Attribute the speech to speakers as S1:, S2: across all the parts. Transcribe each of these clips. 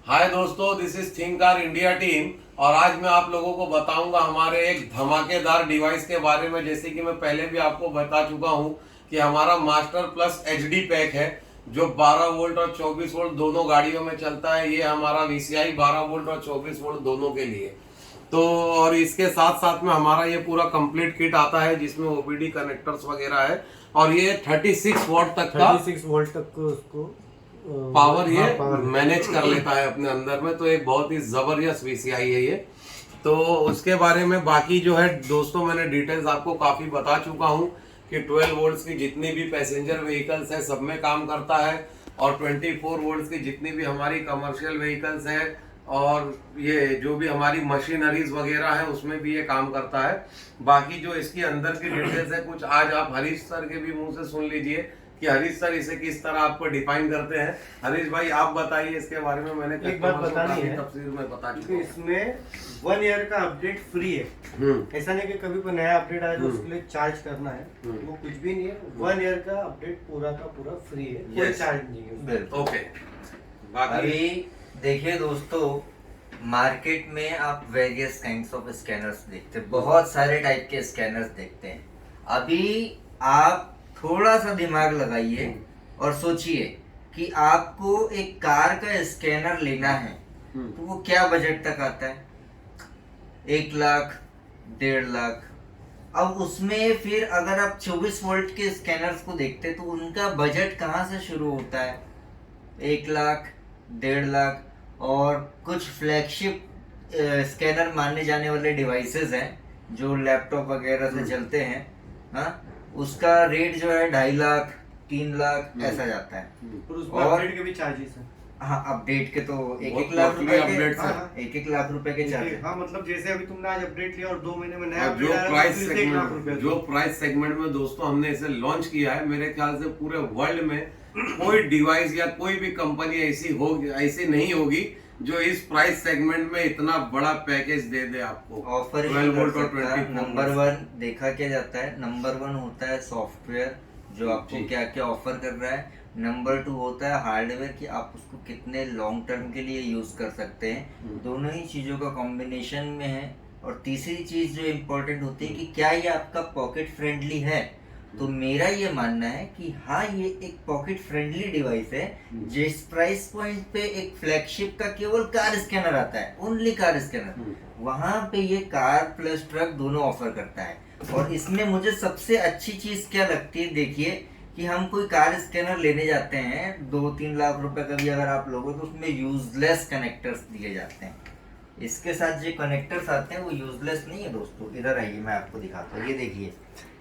S1: हाय दोस्तों, this is think car India team. और आज मैं आप लोगों को बताऊंगा हमारे एक धमाकेदार डिवाइस के बारे में। जैसे कि मैं पहले भी आपको बता चुका हूं कि हमारा मास्टर प्लस एचडी पैक है जो 12 वोल्ट और 24 वोल्ट दोनों गाड़ियों में चलता है। ये हमारा वीसीआई 12 वोल्ट और 24 वोल्ट दोनों के लिए। तो और इसके साथ साथ में हमारा ये पूरा कंप्लीट किट आता है जिसमें ओबीडी कनेक्टर्स वगैरह है। और ये 36 वॉट तक का
S2: 36 वोल्ट तक उसको
S1: पावर ये
S2: पावर
S1: मैनेज कर लेता है अपने अंदर में। तो एक बहुत ही जबरदस्त वीसीआई है ये। तो उसके बारे में बाकी जो है दोस्तों, मैंने डिटेल्स आपको काफी बता चुका हूँ कि 12 वोल्ट्स की जितनी भी पैसेंजर व्हीकल्स है सब में काम करता है, और 24 वोल्ट्स की जितनी भी हमारी कमर्शियल व्हीकल्स है और ये जो भी हमारी मशीनरीज वगैरह है उसमें भी ये काम करता है। बाकी जो इसकी अंदर की डिटेल्स है कुछ आज आप हरीश सर के भी मुंह से सुन लीजिए कि हरीश सर इसे किस तरह आपको डिफाइन करते हैं। हरीश भाई आप बताइए इसके बारे में। मैंने
S2: एक बात बतानी है,
S1: तफसीर में बता चुका
S2: क्योंकि
S1: हूं।
S2: इसमें 1 ईयर का अपडेट फ्री है। ऐसा नहीं कि कभी कोई नया अपडेट आया तो उसके लिए चार्ज करना है, वो कुछ भी नहीं है। 1 ईयर का अपडेट पूरा का पूरा फ्री है, कोई चार्ज नहीं है।
S3: बिल्कुल।
S1: ओके, बाकी
S3: अभी देखिए दोस्तों, मार्केट में आप वेरियस काइंड्स ऑफ स्कैनर्स देखते हैं, बहुत सारे टाइप के स्कैनर्स देखते हैं। अभी आप थोड़ा सा दिमाग लगाइए और सोचिए कि आपको एक कार का स्कैनर लेना है तो वो क्या बजट तक आता है? 1 लाख, 1.5 लाख। अब उसमें फिर अगर आप 24 वोल्ट के स्कैनर्स को देखते हैं तो उनका बजट कहाँ से शुरू होता है? 1 लाख, 1.5 लाख। और कुछ फ्लैगशिप स्कैनर माने जाने वाले डिवाइसेस हैं जो लैपटॉप वगैरह से चलते हैं, हाँ, उसका रेट जो है 2.5 लाख, 3 लाख ऐसा जाता है।
S2: और उसमें
S3: और
S2: अपडेट के भी चार्जेस हैं।
S3: हाँ, अपडेट के तो
S1: बहुत
S3: 1-1 लाख रुपए
S1: अपडेट्स
S3: के,
S1: हैं।
S2: हाँ।
S3: 1-1 लाख रुपए के चार्जेस।
S2: हाँ, मतलब जैसे अभी तुमने आज अपडेट लिया और 2 महीने में नया
S1: और जो
S2: अपडेट आया
S1: प्राइस
S2: तो फिर 1 लाख रुपए
S1: सेगमेंट जो प्राइस सेगमेंट में दोस्तों हमने इसे लॉन्च किया है, मेरे ख्याल से पूरे वर्ल्ड में कोई डिवाइस या कोई भी कंपनी ऐसी नहीं होगी जो इस प्राइस सेगमेंट में इतना बड़ा पैकेज दे दे आपको।
S3: ऑफर
S1: 12 वोल्ट और 24
S3: नंबर 1 देखा क्या जाता है? नंबर 1 होता है सॉफ्टवेयर जो आपको क्या क्या ऑफर कर रहा है। नंबर 2 होता है हार्डवेयर कि आप उसको कितने लॉन्ग टर्म के लिए यूज कर सकते हैं। दोनों ही चीजों का कॉम्बिनेशन में है। और तीसरी चीज जो इम्पोर्टेंट होती है कि क्या ये आपका पॉकेट फ्रेंडली है। तो मेरा ये मानना है कि हाँ, ये एक पॉकेट फ्रेंडली डिवाइस है। जिस प्राइस पॉइंट पे एक फ्लैगशिप का केवल कार स्कैनर आता है, ओनली कार स्कैनर, वहां पे ये कार प्लस ट्रक दोनों ऑफर करता है। और इसमें मुझे सबसे अच्छी चीज क्या लगती है, देखिए कि हम कोई कार स्कैनर लेने जाते हैं 2-3 लाख रुपए का भी अगर आप लोगों, तो उसमें यूजलेस कनेक्टर्स दिए जाते हैं। इसके साथ जो कनेक्टर्स आते हैं वो यूजलेस नहीं है दोस्तों। इधर आइए, मैं आपको दिखाता हूँ। ये देखिए,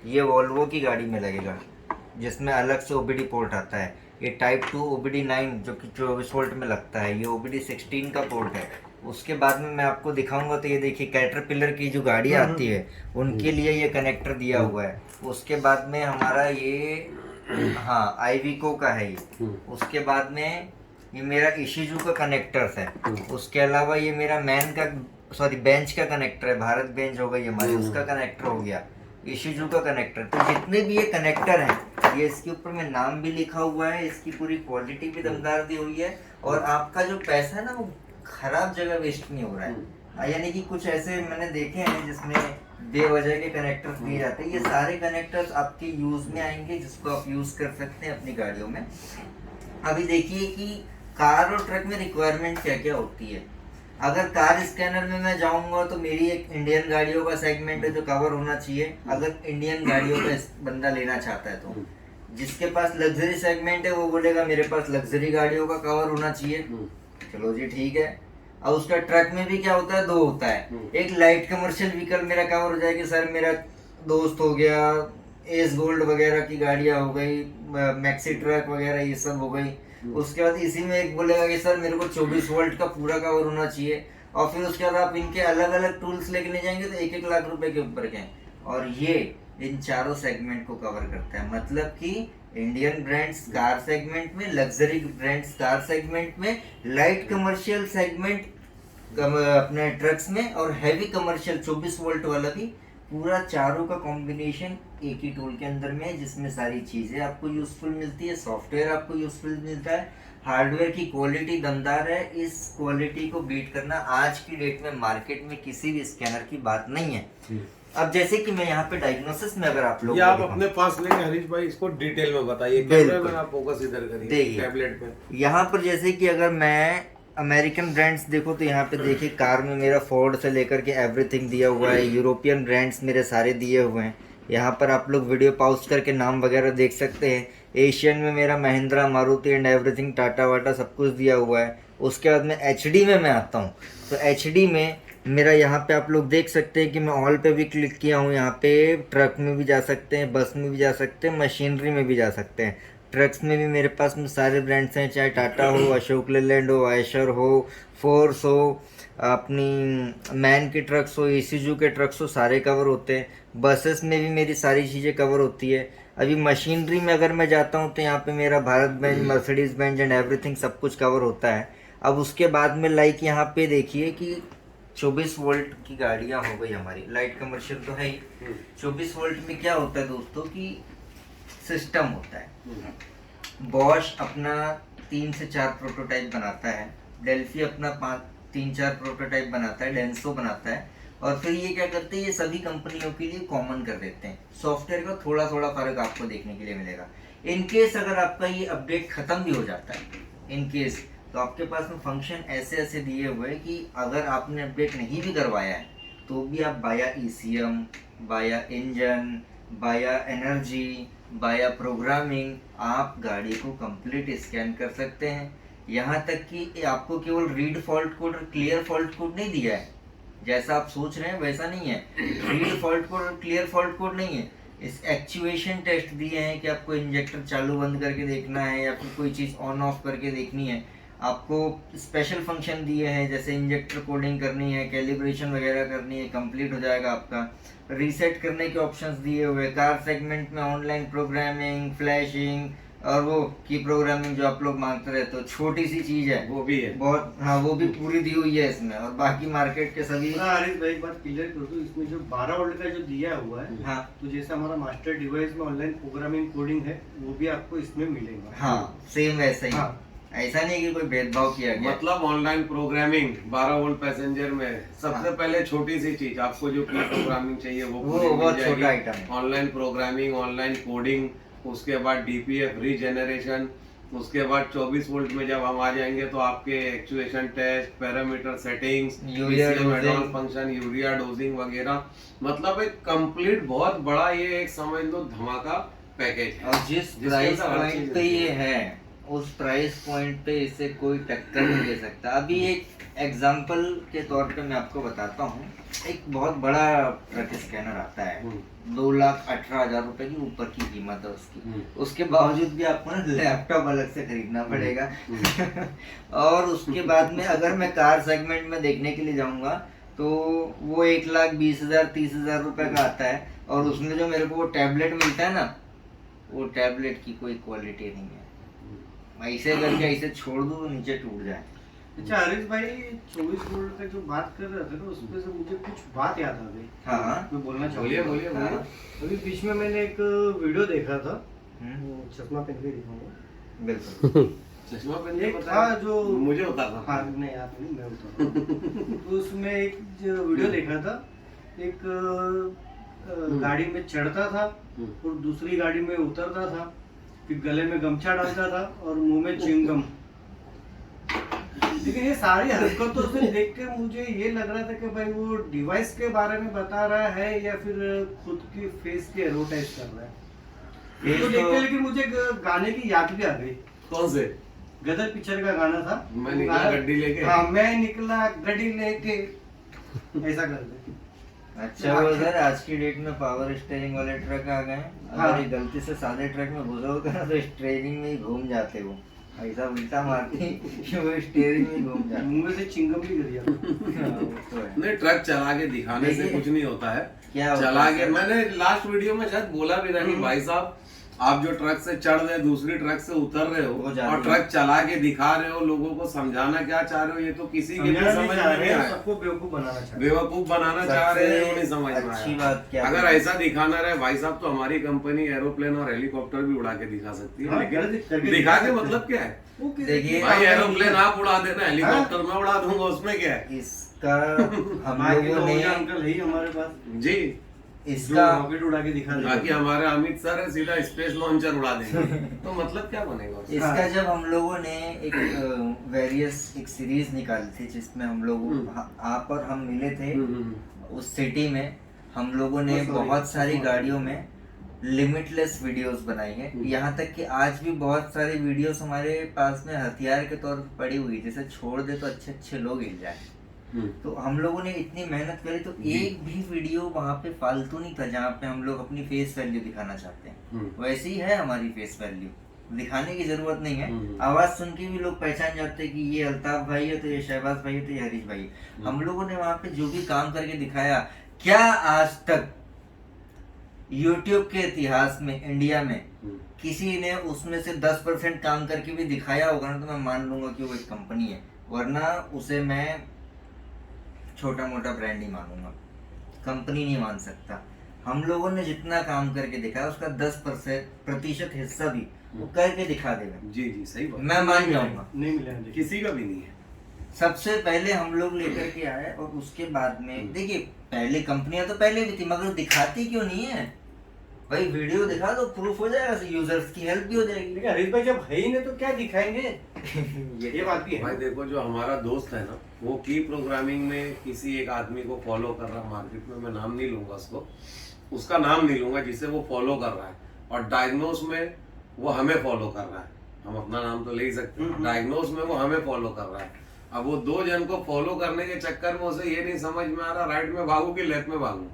S3: ये वॉल्वो की गाड़ी में लगेगा जिसमें अलग से ओबीडी पोर्ट आता है। ये टाइप 2 ओबीडी 9 जो कि 24 वोल्ट में लगता है, ये ओबीडी 16 का पोर्ट है। उसके बाद में मैं आपको दिखाऊंगा। तो ये देखिए, कैटरपिलर की जो गाड़ी आती है उनके लिए ये कनेक्टर दिया हुआ है। उसके बाद में हमारा ये, हाँ, आईवीको का है ये। उसके बाद में ये मेरा इशिजू का कनेक्टर्स है। उसके अलावा ये मेरा बेंच का कनेक्टर है। भारत बेंच हो गई हमारी, उसका कनेक्टर हो गया। इशिजू का कनेक्टर। तो जितने भी ये कनेक्टर हैं, ये इसके ऊपर में नाम भी लिखा हुआ है, इसकी पूरी क्वालिटी भी दमदार दी हुई है। और आपका जो पैसा है ना, वो खराब जगह वेस्ट नहीं हो रहा है। यानी कि कुछ ऐसे मैंने देखे हैं जिसमें बेवजह के कनेक्टर्स दिए जाते हैं। ये सारे कनेक्टर्स आपके यूज में आएंगे, जिसको आप यूज कर सकते हैं अपनी गाड़ियों में। अभी देखिए कि कार और ट्रक में रिक्वायरमेंट क्या क्या होती है। अगर कार स्कैनर में मैं जाऊंगा तो मेरी एक इंडियन गाड़ियों का सेगमेंट है जो कवर होना चाहिए, अगर इंडियन गाड़ियों का बंदा लेना चाहता है तो। जिसके पास लग्जरी सेगमेंट है वो बोलेगा मेरे पास लग्जरी गाड़ियों का कवर होना चाहिए। चलो जी, ठीक है। और उसका ट्रक में भी क्या होता है, 2 होता है। एक लाइट कमर्शियल व्हीकल मेरा कवर हो जाएगी, सर मेरा दोस्त हो गया, एस गोल्ड वगैरह की गाड़ियां हो गई, मैक्सी ट्रक वगैरह ये सब हो गई। उसके बाद इसी में एक बोलेगा कि सर मेरे को 24 वोल्ट का पूरा कवर होना चाहिए। और फिर उसके बाद आप इनके अलग अलग टूल्स लेके नहीं जाएंगे तो 1-1 लाख रुपए के ऊपर के। और ये इन चारों सेगमेंट को कवर करता है। मतलब कि इंडियन ब्रांड्स कार सेगमेंट में, लग्जरी ब्रांड्स कार सेगमेंट में, लाइट कमर्शियल सेगमेंट अपने ट्रक्स में, और हैवी कमर्शियल 24 वोल्ट वाला भी पूरा चारों का कॉम्बिनेशन एक ही टूल के अंदर में है, जिसमें सारी चीजें आपको यूजफुल मिलती है, सॉफ्टवेयर आपको यूजफुल मिलता है, हार्डवेयर की क्वालिटी दमदार है। इस क्वालिटी को बीट करना आज की डेट में मार्केट में किसी भी स्कैनर की बात नहीं है। अब जैसे कि मैं यहाँ पे डायग्नोसिस में अगर आप लोग
S1: आप अपने पास लेंगे हरीश भाई, इसको डिटेल में बताइए। कैमरे में आप फोकस इधर करिए, टैबलेट पे।
S3: यहाँ पर जैसे कि अगर मैं अमेरिकन ब्रांड्स देखो तो यहाँ पे देखिए कार में मेरा फोर्ड से लेकर के एवरीथिंग दिया हुआ है, यूरोपियन ब्रांड्स मेरे सारे दिए हुए हैं। यहाँ पर आप लोग वीडियो पॉज करके नाम वगैरह देख सकते हैं। एशियन में मेरा महिंद्रा, मारुति एंड एवरीथिंग, टाटा वाटा सब कुछ दिया हुआ है। उसके बाद में HD में मैं आता हूँ, तो HD में मेरा यहाँ पे आप लोग देख सकते हैं कि मैं ऑल पे भी क्लिक किया हूँ। यहाँ पे ट्रक में भी जा सकते हैं, बस में भी जा सकते हैं, मशीनरी में भी जा सकते हैं। ट्रक्स में भी मेरे पास में सारे ब्रांड्स हैं, चाहे टाटा हो, अशोक लेलैंड हो, आयशर हो, फोर्स हो, अपनी मैन के ट्रक्स हो, ईसुजू के ट्रक्स हो, सारे कवर होते हैं। बसेस में भी मेरी सारी चीज़ें कवर होती है। अभी मशीनरी में अगर मैं जाता हूँ तो यहाँ पे मेरा Bharat Benz, Mercedes Benz and everything सब कुछ कवर होता है। अब उसके बाद में लाइक यहाँ पे देखिए कि 24 वोल्ट की गाड़ियाँ हो गई हमारी, लाइट कमर्शियल तो है ही। 24 वोल्ट में क्या होता है दोस्तों कि सिस्टम होता है। बॉश अपना 3 से 4 प्रोटोटाइप बनाता है, डेल्फी अपना 3-4 प्रोटोटाइप बनाता है, डेंसो बनाता है, और फिर ये क्या करते हैं, ये सभी कंपनियों के लिए कॉमन कर देते हैं। सॉफ्टवेयर का थोड़ा थोड़ा फर्क आपको देखने के लिए मिलेगा। इन केस अगर आपका ये अपडेट खत्म भी हो जाता है, इन केस, तो आपके पास में फंक्शन ऐसे ऐसे दिए हुए हैं कि अगर आपने अपडेट नहीं भी करवाया है तो भी आप बाया ECM, बाया इंजन, बाया एनर्जी, बाया प्रोग्रामिंग आप गाड़ी को कंप्लीट स्कैन कर सकते हैं। यहाँ तक कि आपको केवल रीड फॉल्ट कोड और क्लियर फॉल्ट कोड नहीं दिया है, जैसा आप सोच रहे हैं वैसा नहीं है। रीड फॉल्ट कोड और क्लियर फॉल्ट कोड नहीं है, इस एक्चुएशन टेस्ट दिए हैं कि आपको इंजेक्टर चालू बंद करके देखना है या फिर कोई चीज़ ऑन ऑफ करके देखनी है। आपको स्पेशल फंक्शन दिए हैं, जैसे इंजेक्टर कोडिंग करनी है, कैलिब्रेशन वगैरह करनी है, कंप्लीट हो जाएगा आपका। रीसेट करने के ऑप्शंस दिए हुए, कार सेगमेंट में ऑनलाइन प्रोग्रामिंग, फ्लैशिंग और वो की प्रोग्रामिंग जो आप लोग मांगते रहते हो, छोटी सी चीज है
S1: वो भी है
S3: बहुत। हाँ, वो भी पूरी दी हुई है इसमें। और बाकी मार्केट के सभी
S2: हरीश भाई एक बात क्लियर कर दूं, इसमें जो 12 वोल्ट का जो दिया हुआ है,
S3: हाँ,
S2: तो जैसे हमारा मास्टर डिवाइस में ऑनलाइन प्रोग्रामिंग कोडिंग है, वो भी आपको इसमें मिलेगा।
S3: हाँ, सेम वैसा ही।
S2: हाँ।
S3: ऐसा नहीं कि कोई भेदभाव किया गया।
S1: मतलब ऑनलाइन प्रोग्रामिंग 12 वोल्ट पैसेंजर में सबसे पहले छोटी सी चीज आपको जो प्रोग्रामिंग चाहिए वो
S3: बहुत छोटा आइटम है।
S1: ऑनलाइन प्रोग्रामिंग, ऑनलाइन कोडिंग, उसके बाद DPF रीजेनरेशन, उसके बाद 24 वोल्ट में जब हम आ जाएंगे तो आपके actuation test, parameter settings, advance function, urea dosing वगैरह, मतलब एक कंप्लीट बहुत बड़ा ये एक समझ लो धमाका पैकेज है।
S3: और जिस प्राइस पॉइंट पे ये है, उस प्राइस पॉइंट पे इससे कोई टक्कर नहीं दे सकता। अभी एक एग्जांपल के तौर पे मैं आपको बताता हूँ। एक बहुत बड़ा ट्रक स्कैनर आता है, 2,18,000 रुपए की ऊपर की कीमत है उसकी। उसके बावजूद भी आपको ना लैपटॉप अलग से खरीदना पड़ेगा। और उसके बाद में अगर मैं कार सेगमेंट में देखने के लिए जाऊंगा तो वो 1,20,000 30,000 रुपए का आता है। और उसमें जो मेरे को वो टैबलेट मिलता है ना, वो टैबलेट की कोई क्वालिटी नहीं है। ऐसे करके ऐसे छोड़ दूं तो नीचे टूट जाए।
S2: अच्छा हरीश भाई, 24 वोल्ट का जो बात कर रहे थे ना, उसमें से मुझे कुछ बात याद आ गई।
S3: हाँ,
S2: मैं बोलना
S1: बोलिए
S2: चाहूँगा।
S1: बोलिए बोलिए।
S2: अभी बीच में मैंने एक वीडियो देखा था, चश्मा पहन के दिखाऊंगा।
S3: बिल्कुल।
S1: चश्मा पहन
S2: एक था जो
S1: मुझे होता था।
S2: हाँ नहीं आप नहीं, मैं होता तो उसमें एक जो वीडियो देखा था, एक गाड़ी में चढ़ता था और दूसरी गाड़ी में उतरता था, फिर गले में गमछा डालता था और मुंह में च्युइंगम। लेकिन ये सारी हरकतों से देख के मुझे ये लग रहा था कि भाई वो डिवाइस के बारे में बता रहा है या फिर खुद की फेस की एडवर्टाइज कर रहा है। तो देख के लेकिन मुझे गाने की याद भी आ गई।
S1: कौन से?
S2: गदर पिक्चर का गाना था,
S1: मैं निकला गड्डी लेके।
S2: हाँ, मैं निकला गड्डी लेके, ऐसा करते।
S3: अच्छा वो सर, आज की डेट में पावर स्टीयरिंग वाले ट्रक आ गए हैं। अगर ये गलती से सादे ट्रक में घुसा होता ना तो स्टीयरिंग में ही घूम जाते, वो ऐसा उल्टा मारती कि वो स्टीयरिंग में ही घूम जाते।
S2: मुंह में से चिंगम भी कर दिया।
S1: नहीं, ट्रक चला के दिखाने से कुछ नहीं होता है।
S3: क्या
S1: चला के मैंने लास्ट वीडियो में शायद बोला भी था कि भाई साहब आप जो ट्रक से चढ़ रहे दूसरी ट्रक से उतर रहे
S3: वो
S1: हो
S3: जाती
S1: और ट्रक चला के दिखा रहे हो, लोगों को समझाना क्या चाह रहे हो, ये तो किसी के भी समझ में नहीं आया।
S2: सबको बेवकूफ बनाना चाह रहे हैं।
S1: बेवकूफ बनाना चाह रहे हैं, वो नहीं समझ में
S3: अच्छी बात क्या
S1: आया। अगर
S3: है?
S1: ऐसा दिखाना रहे भाई साहब, तो हमारी कंपनी एरोप्लेन और हेलीकॉप्टर भी उड़ा के दिखा सकती है,
S2: हाँ,
S1: लेकिन
S2: करके
S1: दिखा के
S2: दिखा
S1: मतलब क्या है?
S2: वो किसी-
S3: देखिए
S1: भाई एरोप्लेन आप उड़ा देना, हेलीकॉप्टर मैं उड़ा दूंगा, उसमें क्या है?
S3: इसका हम
S2: बाकी तो
S3: लोगों ने
S2: अंकल है ही हमारे पास,
S1: जी,
S2: इसका
S3: इसका
S2: रॉकेट उड़ा के दिखा देते
S1: बाकी
S2: हैं।
S1: हमारे अमित सर है, सीधा स्पेस लॉन्चर उड़ा देंगे, तो मतलब क्या बनेगा उसका?
S3: इसका जब हम लोगों ने एक वेरियस एक सीरीज निकाली थी जिसमें हम लोग आप और हम मिले थे उस सिटी में, हम लोगों ने बहुत सारी गाड़ियों में लिमिटलेस वीडियोस बनाई है। यहाँ तक कि आज भी बहुत सारी वीडियोस हमारे पास में हथियार के तौर पर पड़ी हुई है, जैसे छोड़ दे तो अच्छे अच्छे लोग हिल जाए। तो हम लोगों ने इतनी मेहनत करी, तो एक भी वीडियो वहाँ पे फालतू नहीं था जहाँ पे हम लोग अपनी फेस वैल्यू दिखाना चाहते हैं। वैसे ही है हमारी फेस वैल्यू, दिखाने की जरूरत नहीं है। आवाज सुन के भी लोग पहचान जाते हैं कि ये अल्ताफ भाई है, तो ये शहबाज भाई है, तो ये हरीश भाई है। हम लोगों ने वहाँ पे जो भी काम करके दिखाया, क्या आज तक यूट्यूब के इतिहास में इंडिया में किसी ने उसमें से 10% काम करके भी दिखाया होगा ना, तो मैं मान लूंगा कि वो एक कंपनी है, वरना उसे मैं छोटा मोटा ब्रांड ही मानूंगा, कंपनी नहीं मान सकता। हम लोगों ने जितना काम करके दिखाया उसका 10% हिस्सा भी वो करके दिखा देगा।
S1: जी जी सही बात,
S3: मैं मान जाऊंगा,
S2: नहीं मिला है।
S1: किसी का भी नहीं है।
S3: सबसे पहले हम लोग लेकर के आए और उसके बाद में देखिए, पहले कंपनियां तो पहले भी थी, मगर दिखाती क्यों नहीं है भाई? वीडियो दिखा दो, प्रूफ हो जाएगा, यूजर्स की हेल्प भी हो जाएगी।
S2: लेकिन हरीश भाई जब है ही नहीं तो क्या दिखाएंगे? ये बात भी है।
S1: भाई देखो, जो हमारा दोस्त है ना, वो की प्रोग्रामिंग में किसी एक आदमी को फॉलो कर रहा मार्केट में, मैं नाम नहीं लूंगा उसको, उसका नाम नहीं लूंगा, जिसे वो फॉलो कर रहा है, और डायग्नोस में वो हमें फॉलो कर रहा है। हम अपना नाम तो ले ही सकते हैं, डायग्नोस में वो हमें फॉलो कर रहा है। अब वो दो जन को फॉलो करने के चक्कर में उसे ये नहीं समझ में आ रहा राइट में भागू कि लेफ्ट में भागू,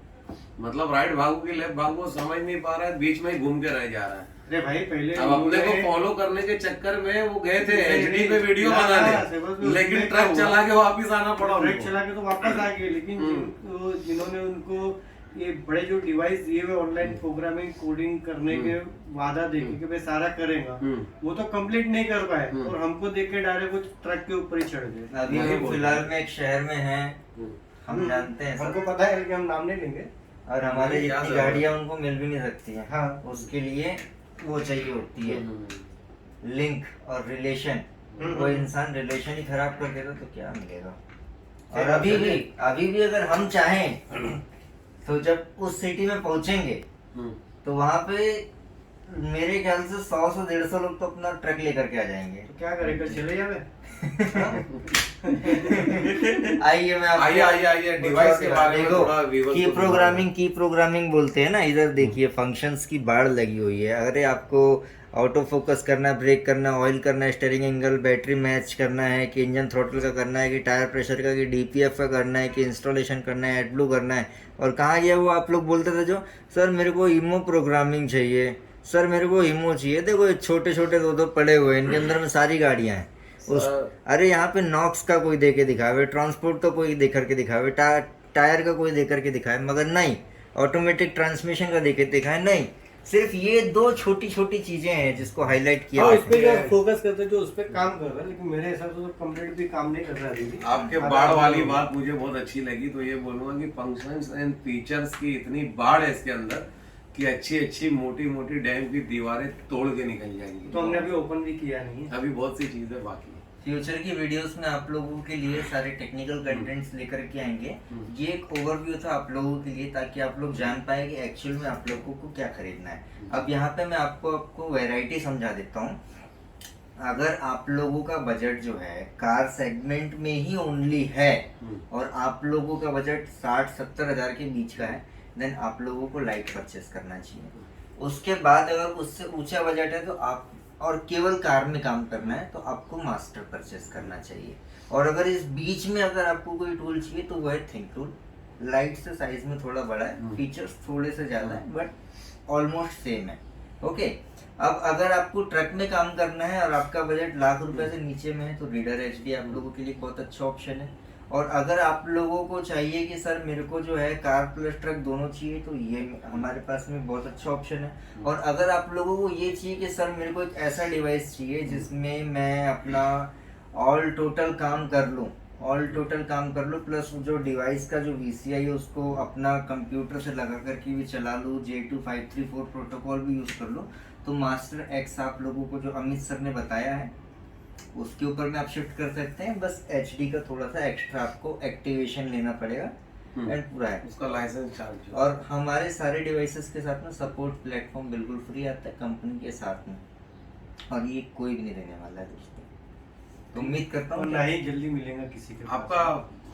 S1: मतलब राइट भागू कि लेफ्ट भागू, समझ नहीं पा रहा है, बीच में ही घूम के रह जा रहा है।
S2: अरे भाई पहले
S1: अब अपने को फॉलो करने के चक्कर में वो गए थे एचडी पे वीडियो
S2: हाँ,
S1: बनाने, लेकिन ट्रक चला के वापिस आना पड़ा
S2: ट्रक
S1: उनको।
S2: चला के तो वापस आ गए, लेकिन जिन्होंने उनको ये बड़े जो डिवाइस दिए हुए ऑनलाइन प्रोग्रामिंग कोडिंग करने के वादा देके कि भाई सारा करेगा, वो तो कंप्लीट नहीं कर पाए और हमको देख के डायरेक्ट वो ट्रक के ऊपर ही चढ़ गए।
S3: अभी हम फिलहाल में एक शहर में हैं, हम जानते हैं
S2: हमको
S3: सब,
S2: पता है लेकिन हम नाम नहीं लेंगे।
S3: और हमारे
S1: क्या
S3: जितनी
S1: जरूरत?
S3: गाड़ियां उनको मिल भी नहीं सकती हैं।
S2: हाँ।
S3: उसके लिए वो चाहिए होती है लिंक और रिलेशन। वो इंसान रिलेशन ही खराब कर देगा तो क्या मिलेगा? और अभी भी अगर हम चाहें तो जब उस सिटी में पहुंचेंगे तो वहां पे मेरे ख्याल से 100 से 150 लोग तो अपना ट्रक लेकर के आ जाएंगे।
S2: तो क्या करेगा, चले जावे?
S3: आइए मैं आपको
S1: आइए डिवाइस के बारे में थोड़ा व्यूअर्स
S3: की
S1: को
S3: प्रोग्रामिंग बोलते हैं ना, इधर देखिए फंक्शंस की बाढ़ लगी हुई है। अगर आपको ऑटो फोकस करना है, ब्रेक करना है, ऑयल करना है, स्टीयरिंग एंगल, बैटरी मैच करना है, कि इंजन थ्रोटल का करना है, कि टायर प्रेशर का, कि डीपीएफ का करना है, कि इंस्टॉलेशन करना है, एडब्लू करना है, और कहाँ गया वो आप लोग बोलते थे जो सर मेरे को ईमो प्रोग्रामिंग चाहिए, सर मेरे को ईमो चाहिए। देखो छोटे छोटे दो पड़े हुए हैं, इनके अंदर में सारी गाड़ियाँ हैं। अरे यहाँ पे नॉक्स का कोई दे के दिखावे, ट्रांसपोर्ट का कोई दे करके दिखावे, टायर का कोई दे करके दिखाए, मगर नहीं ऑटोमेटिक ट्रांसमिशन का दे के दिखाए, नहीं। सिर्फ ये दो छोटी छोटी चीजें हैं जिसको हाईलाइट किया
S2: हाँ,
S3: है।
S2: उस पे जो फोकस करते हैं, जो उस पे काम कर रहा है, लेकिन मेरे हिसाब से तो कंप्लीट भी काम नहीं कर रहा है अभी।
S1: आपके बाढ़ वाली बात मुझे बहुत अच्छी लगी, तो ये बोलूंगा कि फंक्शंस एंड फीचर्स की इतनी बाढ़ है इसके अंदर कि अच्छी मोटी मोटी डैम की दीवारें तोड़ के निकल जाएंगी।
S2: तो हमने अभी ओपन भी किया नहीं है।
S1: अभी बहुत सी चीजें बाकी हैं।
S3: फ्यूचर की वीडियोस में आप लोगों के लिए सारे टेक्निकल कंटेंट्स लेकर के आएंगे। ये एक ओवरव्यू था आप लोगों के लिए, ताकि आप लोग जान पाए कि एक्चुअल में आप लोगों को क्या खरीदना है। अब यहाँ पे मैं आपको वैरायटी समझा देता हूँ। अगर आप लोगों का बजट जो है कार सेगमेंट में ही ओनली है और आप लोगों का बजट 60-70 हज़ार के बीच का है, देन आप लोगों को लाइट परचेस करना चाहिए। उसके बाद अगर उससे ऊंचा बजट है तो आप और केवल कार में काम करना है तो आपको मास्टर परचेस करना चाहिए। और अगर इस बीच में अगर आपको कोई टूल चाहिए तो वो है थिंक टूल। लाइट से साइज में थोड़ा बड़ा है, फीचर्स थोड़े से ज़्यादा है, बट ऑलमोस्ट सेम है। ओके, अब अगर आपको ट्रक में काम करना है और आपका बजट लाख रुपए से नीचे में है तो रीडर एचडी आप लोगों के लिए बहुत अच्छा ऑप्शन है। और अगर आप लोगों को चाहिए कि सर मेरे को जो है कार प्लस ट्रक दोनों चाहिए, तो ये हमारे पास में बहुत अच्छा ऑप्शन है। और अगर आप लोगों को ये चाहिए कि सर मेरे को एक ऐसा डिवाइस चाहिए जिसमें मैं अपना ऑल टोटल काम कर लूँ, प्लस जो डिवाइस का जो VCI है उसको अपना कंप्यूटर से लगा करके भी चला लूँ, J2534 प्रोटोकॉल भी यूज़ कर लूँ, तो मास्टर X आप लोगों को जो अमित सर ने बताया है उसके ऊपर में आप शिफ्ट कर सकते हैं। बस HD का थोड़ा सा एक्स्ट्रा आपको एक्टिवेशन लेना पड़ेगा एंड पूरा है
S1: उसका लाइसेंस चार्ज।
S3: और हमारे सारे डिवाइसेस के साथ में सपोर्ट प्लेटफॉर्म बिल्कुल फ्री आता है कंपनी के साथ में, और ये कोई भी नहीं देने वाला है दोस्तों। तो उम्मीद करता
S2: और
S3: हूँ
S2: ना ही जल्दी मिलेगा किसी के पास।
S1: आपका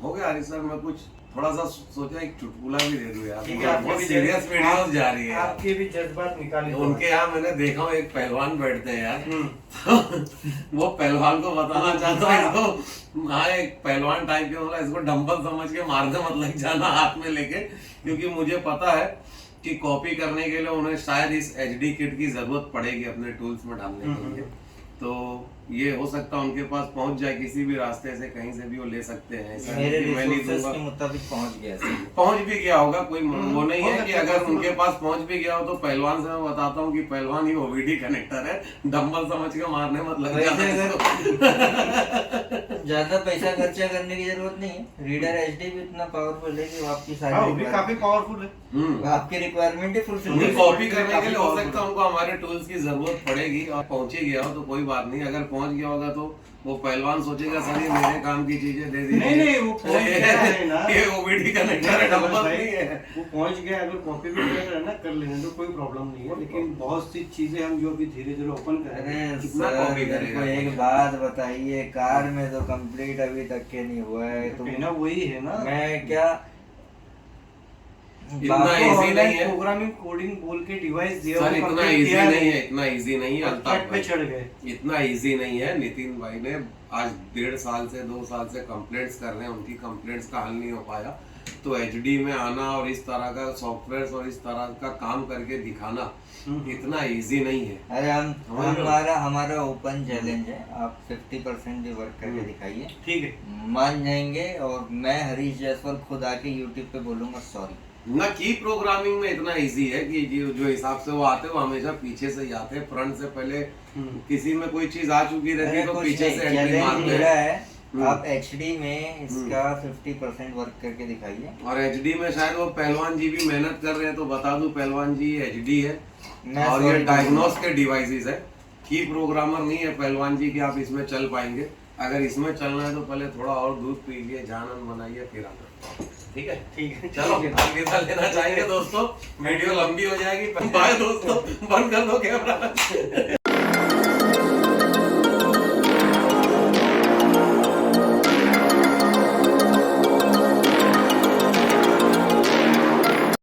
S1: हो गया हरीश सर, मैं कुछ थोड़ा सा सोचा एक चुटकुला भी दे दूं यार,
S2: ठीक है, आपके
S1: बहुत
S2: भी
S1: सीरियस वीडियोस जा रही है।
S2: आपके भी जज्बात निकाले तो
S1: उनके यहाँ मैंने देखा हूँ एक पहलवान बैठते हैं यार, तो वो पहलवान को बताना चाहता है इसको, हाँ एक पहलवान टाइप के मतलब इसको डंबल समझ के मारने मत लग जाना हाथ में लेके, क्योंकि मुझे पता है कि कॉपी करने के लिए उन्हें शायद इस HD किट की जरूरत पड़ेगी अपने टूल्स में डालने के लिए। तो ये हो सकता है उनके पास पहुंच जाए किसी भी रास्ते से, कहीं से भी वो ले सकते हैं। ऐसा
S3: मेरे
S1: नहीं कि मैं नहीं
S3: रिसोर्सेज
S1: दूंगा,
S3: के मुताबिक पहुंच गया सर।
S1: पहुंच भी गया होगा, कोई वो नहीं है कि
S2: हो सकता है,
S1: अगर उनके पास पहुंच भी गया हो तो पहलवान से मैं बताता हूँ कि पहलवान ही OBD कनेक्टर है, डंबल समझ के मारने मत लग
S3: वैसे
S1: जाना।
S3: ज्यादा पैसा खर्चा करने की जरूरत नहीं है, रीडर HD भी इतना पावरफुल है कि वो आपकी
S2: हाँ, वो भी
S3: सारी
S2: काफी पावरफुल है।
S3: आपकी रिक्वायरमेंट ही फुलफिल
S1: उन्हें
S3: कर
S1: कॉपी करने के लिए हो सकता है उनको हमारे टूल्स की जरूरत पड़ेगी, और पहुंच ही गया हो तो कोई बात नहीं, अगर पहुंच गया होगा तो वो पहलवान सोचेगा सर ये मेरे काम की चीजें दे दी।
S2: नहीं, वो पहुंच गया है ना।
S1: ये OBD कनेक्टर है, डंबल नहीं है।
S2: वो पहुंच गया, अगर कॉपी भी कर रहे हैं ना कर लेने तो कोई प्रॉब्लम नहीं है, लेकिन बहुत सी चीजें हम जो अभी धीरे धीरे ओपन कर रहे हैं।
S3: अरे
S1: कितना
S3: सर
S1: कॉपी
S3: मेरे
S1: करेगा?
S3: को एक बात बताइए, कार में तो कंप्लीट अभी तक के नहीं हुआ है, तो
S2: कहना वही है ना,
S3: मैं क्या
S1: इतना easy नहीं है।
S2: प्रोग्रामिंग कोडिंग बोल के डिवाइस दिया,
S1: सर
S2: वो
S1: इतना
S2: complete
S1: इजी
S2: किया
S1: नहीं है, इतना इजी नहीं है
S2: और
S1: अल्ताफ
S2: ट्रक पे
S1: भाई,
S2: चढ़ गए।
S1: इतना इजी नहीं है। नितिन भाई ने आज 1.5 साल से 2 साल से कंप्लेंट्स कर रहे हैं, उनकी कंप्लेंट्स का हल नहीं हो पाया, तो HD में आना और इस तरह का सॉफ्टवेयर और इस तरह का काम करके दिखाना इतना इजी नहीं है।
S3: अरे हमारा ओपन चैलेंज है, आप 50% भी वर्क करके दिखाइए,
S2: ठीक है,
S3: मान जाएंगे। और मैं हरीश जायसवाल खुद आके YouTube पे बोलूंगा सॉरी।
S1: ना की प्रोग्रामिंग में इतना इजी है कि जो हिसाब से वो आते हैं वो हमेशा पीछे से ही आते हैं, फ्रंट से पहले किसी में कोई चीज आ चुकी रहती है तो पीछे से एंट्री
S3: चैलेंज
S1: मारते
S3: मेरा
S1: हैं।
S3: है, आप HD में इसका 50% वर्क करके दिखाइए।
S1: और HD में शायद वो पहलवान जी भी मेहनत कर रहे हैं, तो बता दूं पहलवान जी HD है
S3: मैं
S1: और ये
S3: sorry
S1: डायग्नोस के डिवाइसेस है, की प्रोग्रामर नहीं है पहलवान जी कि आप इसमें चल पाएंगे। अगर इसमें चलना है तो पहले थोड़ा और दूध पीजिए, जानन बनाइए, फिर आना। ठीक है,
S2: ठीक है,
S1: चलो अलविदा लेना चाहेंगे दोस्तों, वीडियो लंबी हो जाएगी। बाय दोस्तों, बंद कर दो कैमरा।